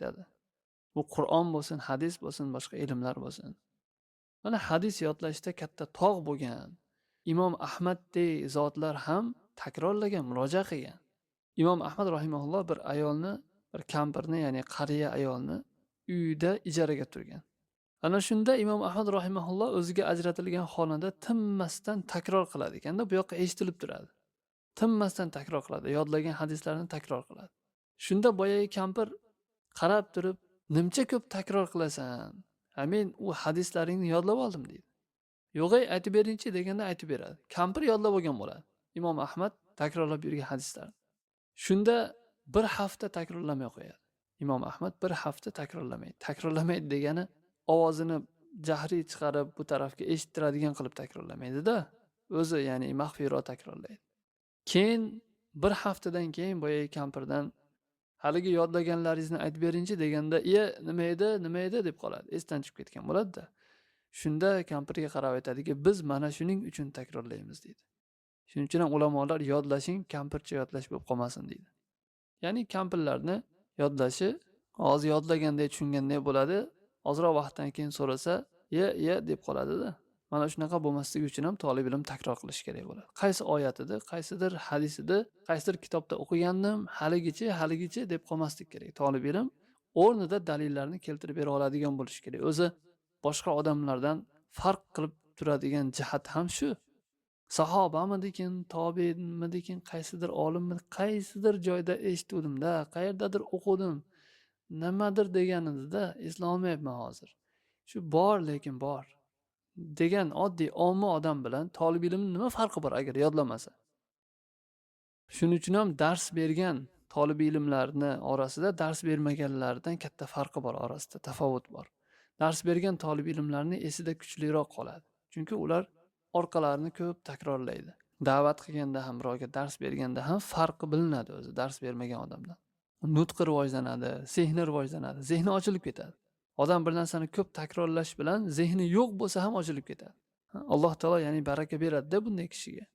aytadi. Bu Qur'on bo'lsin, hadis bo'lsin, boshqa ilmlar bo'lsin. Mana hadis yodlashda katta tog' bo'lgan Imom Ahmaddek zotlar ham takrorlagan, murojaat qilgan. Imom Ahmad rahimahulloh bir ayolni, bir kampirni, ya'ni qariya ayolni uyida ijaraga turgan. Ana shunda Imom Ahmad rahimahulloh o'ziga ajratilgan xonada tinmasdan takror qiladi ekanda, bu yoqqa eshitilib turadi. Tinmasdan takror qiladi, yodlagan hadislarni takror qiladi. Shunda boyagi kampir qarab turib, "Nimcha ko'p takror qilasan? Ha men u hadislaringni yodlab oldim" deydi. "Yo'g'ay, aytib beringchi" deganda aytib beradi. Kampir yodlab olgan bo'ladi. Imom Ahmad takrorlab yurgan hadislarni. Shunda bir hafta takrorlamay qo'yadi. Imom Ahmad bir hafta takrorlamaydi. Takrorlamaydi degani ovozini jahriy chiqarib bu tarafga eshittiradigan qilib takrorlamaydi-da. O'zi ya'ni maxfiyroq takrorlaydi. Keyin bir haftadan keyin boyagi kampirdan haligi yodlaganlaringizni aytib beringchi deganda, "Iya, nima edi" deb qoladi. Esdan chiqib ketgan bo'ladi-da. Shunda kampirga qarab aytadiki, "Biz mana shuning uchun takrorlaymiz" deydi. Shuning uchun ham ulamolar yodlashing kampircha yodlash bo'lib qolmasin deydi. Ya'ni kampirlarni yodlashi hozir yodlaganday tushunganday bo'ladi. Ozroq vaqtdan keyin so'rasa, "Iya" deb qoladi-da. Mana shunaqa bo'lmasligi uchun ham talab ilm takror qilish kerak bo'ladi. Qaysi oyatida, qaysidir hadisida, qaysidir kitobda o'qigandim, haligicha deb qolmaslik kerak. Talab ilm o'rnida dalillarni keltirib bera oladigan bo'lish kerak. O'zi boshqa odamlardan farq qilib turadigan jihat ham shu. Sahobamidikin, tobiinmidikin, qaysidir olimmi, qaysidir joyda eshituvdim-da, qayerdadir o'qidim. Nimadir degan edi-da, eslolmayapman hozir. Shu bor, lekin bor degan oddiy omma odam bilan talab ilmning nima farqi bor agar yodlamasa? Shuning uchun ham dars bergan talab ilmlarni orasida dars bermaganlardan katta farqi bor, orasida tafovut bor. Dars bergan talab ilmlarni esida kuchliroq qoladi. Chunki ular orqalarini ko'p takrorlaydi. Da'vat qilganda ham, birovga dars berganda ham farqi bilinadi o'zi dars bermagan odamdan. Nutqi rivojlanadi, zehni rivojlanadi, zehni ochilib ketadi. Odam bir narsani ko'p takrorlash bilan zehni yo'q bo'lsa ham ochilib ketadi. Alloh taolo ya'ni baraka beradi-da bunday kishiga.